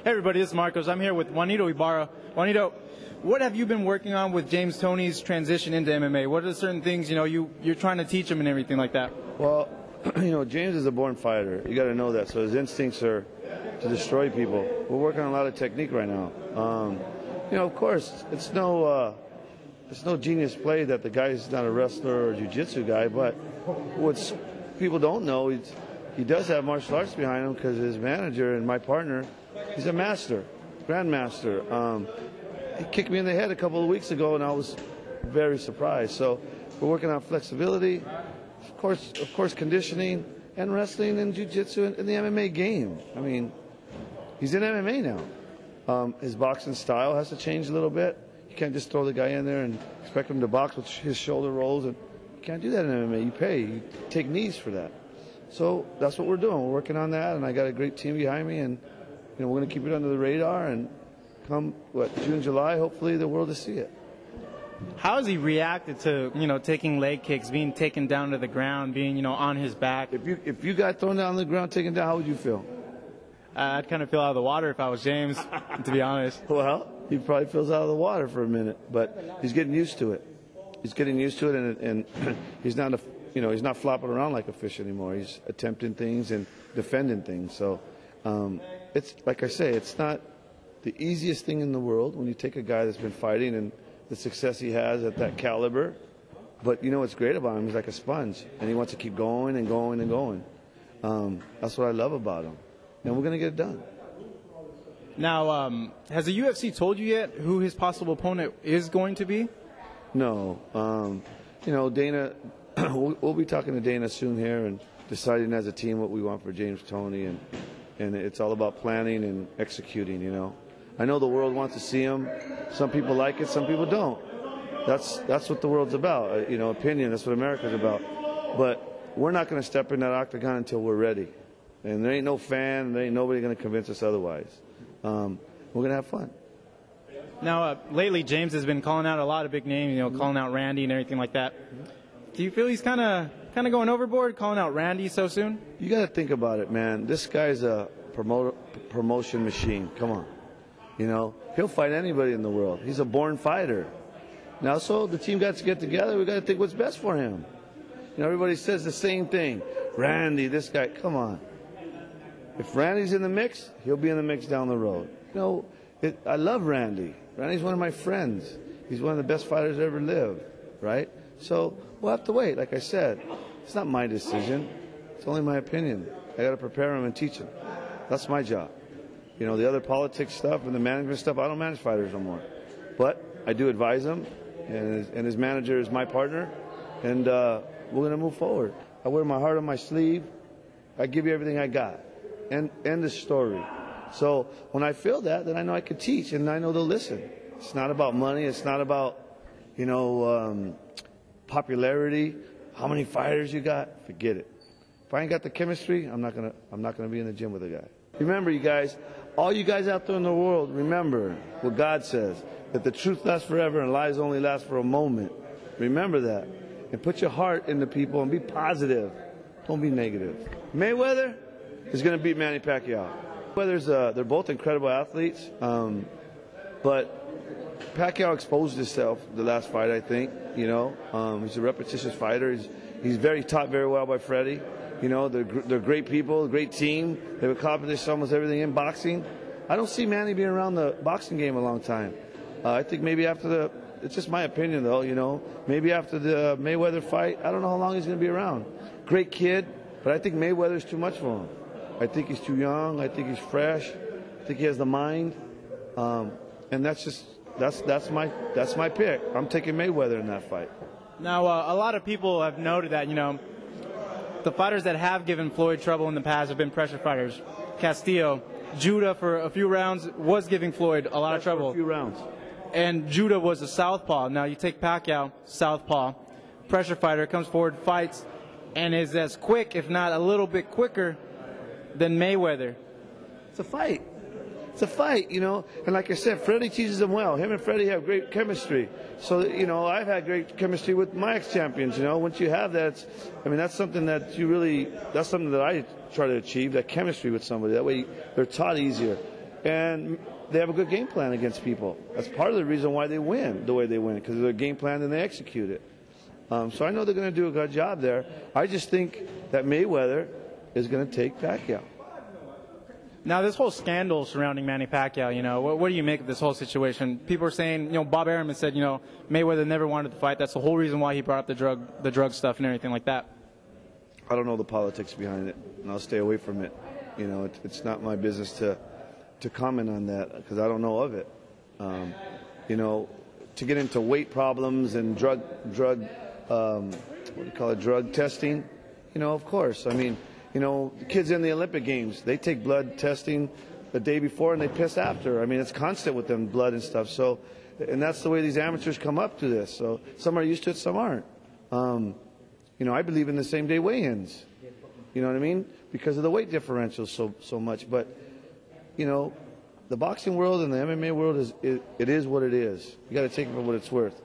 Hey everybody, this is Marcos. I'm here with Juanito Ibarra. Juanito, what have you been working on with James Toney's transition into MMA? What are the certain things you're trying to teach him and everything like that? Well, James is a born fighter. You got to know that. So his instincts are to destroy people. We're working on a lot of technique right now. Of course, it's no genius play that the guy's not a wrestler or jiu-jitsu guy. But what people don't know, he does have martial arts behind him because his manager and my partner, he's a master, grandmaster. He kicked me in the head a couple of weeks ago, and I was very surprised. So we're working on flexibility, of course, conditioning, and wrestling and jiu-jitsu in the MMA game. I mean, he's in MMA now. His boxing style has to change a little bit. You can't just throw the guy in there and expect him to box with his shoulder rolls. And you can't do that in MMA. You pay. You take knees for that. So that's what we're doing. We're working on that, and I got a great team behind me, and we're going to keep it under the radar. And come June, July, hopefully the world will see it. How has he reacted to taking leg kicks, being taken down to the ground, being on his back? If you got thrown down on the ground, taken down, how would you feel? I'd kind of feel out of the water if I was James, to be honest. Well, he probably feels out of the water for a minute, but he's getting used to it. He's getting used to it, and he's not he's not flopping around like a fish anymore. He's attempting things and defending things. So it's like I say, it's not the easiest thing in the world when you take a guy that's been fighting and the success he has at that caliber. But what's great about him? He's like a sponge, and he wants to keep going and going and going. That's what I love about him, and we're going to get it done. Now, has the UFC told you yet who his possible opponent is going to be? No. Dana, we'll be talking to Dana soon here and deciding as a team what we want for James Toney, and it's all about planning and executing, I know the world wants to see him. Some people like it, some people don't. That's what the world's about, opinion. That's what America's about. But we're not going to step in that octagon until we're ready. And there ain't no fan, there ain't nobody going to convince us otherwise. We're going to have fun. Now, lately, James has been calling out a lot of big names, calling out Randy and everything like that. Do you feel he's kind of going overboard, calling out Randy so soon? You got to think about it, man. This guy's a promotion machine. Come on. He'll fight anybody in the world. He's a born fighter. Now, so the team got to get together. We got to think what's best for him. Everybody says the same thing. Randy, this guy, come on. If Randy's in the mix, he'll be in the mix down the road. I love Randy. Randy's one of my friends. He's one of the best fighters that ever lived, right? So we'll have to wait. Like I said, it's not my decision. It's only my opinion. I got to prepare him and teach him. That's my job. The other politics stuff and the management stuff, I don't manage fighters no more. But I do advise him, and his manager is my partner, and we're going to move forward. I wear my heart on my sleeve. I give you everything I got. End the story. So when I feel that, then I know I can teach, and I know they'll listen. It's not about money. It's not about, popularity. How many fighters you got? Forget it. If I ain't got the chemistry, I'm not gonna be in the gym with a guy. Remember, you guys, all you guys out there in the world, remember what God says, that the truth lasts forever and lies only last for a moment. Remember that. And put your heart into people and be positive. Don't be negative. Mayweather is going to beat Manny Pacquiao. They're both incredible athletes, but Pacquiao exposed himself the last fight, I think. He's a repetitious fighter. He's taught very well by Freddie. They're great people, a great team. They've accomplished almost everything in boxing. I don't see Manny being around the boxing game a long time. I think maybe after it's just my opinion though, maybe after the Mayweather fight, I don't know how long he's going to be around. Great kid, but I think Mayweather's too much for him. I think he's too young. I think he's fresh. I think he has the mind. And that's my pick. I'm taking Mayweather in that fight. Now, a lot of people have noted that, the fighters that have given Floyd trouble in the past have been pressure fighters. Castillo, Judah for a few rounds was giving Floyd a lot of trouble. For a few rounds. And Judah was a southpaw. Now you take Pacquiao, southpaw, pressure fighter, comes forward, fights, and is as quick, if not a little bit quicker, than Mayweather. It's a fight. It's a fight, And like I said, Freddie teaches him well. Him and Freddie have great chemistry. So, I've had great chemistry with my ex-champions, Once you have that, that's something that that's something that I try to achieve, that chemistry with somebody. That way they're taught easier. and they have a good game plan against people. That's part of the reason why they win the way they win, because of their game plan and they execute it. So I know they're going to do a good job there. I just think that Mayweather is going to take Pacquiao. Now, this whole scandal surrounding Manny Pacquiao, what do you make of this whole situation? People are saying, Bob Arum has said, Mayweather never wanted to fight. That's the whole reason why he brought up the drug stuff and everything like that. I don't know the politics behind it, and I'll stay away from it. It's not my business to comment on that because I don't know of it. To get into weight problems and drug testing, of course. I mean, the kids in the Olympic Games, they take blood testing the day before and they piss after. I mean, it's constant with them, blood and stuff. So, and that's the way these amateurs come up to this. So some are used to it, some aren't. I believe in the same day weigh-ins. You know what I mean? Because of the weight differential so much. But, the boxing world and the MMA world it is what it is. You got to take it for what it's worth.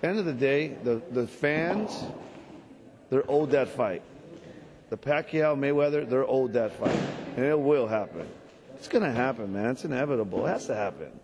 End of the day, the fans, they're owed that fight. The Pacquiao Mayweather, they're owed that fight, and it will happen. It's gonna happen, man. It's inevitable. It has to happen.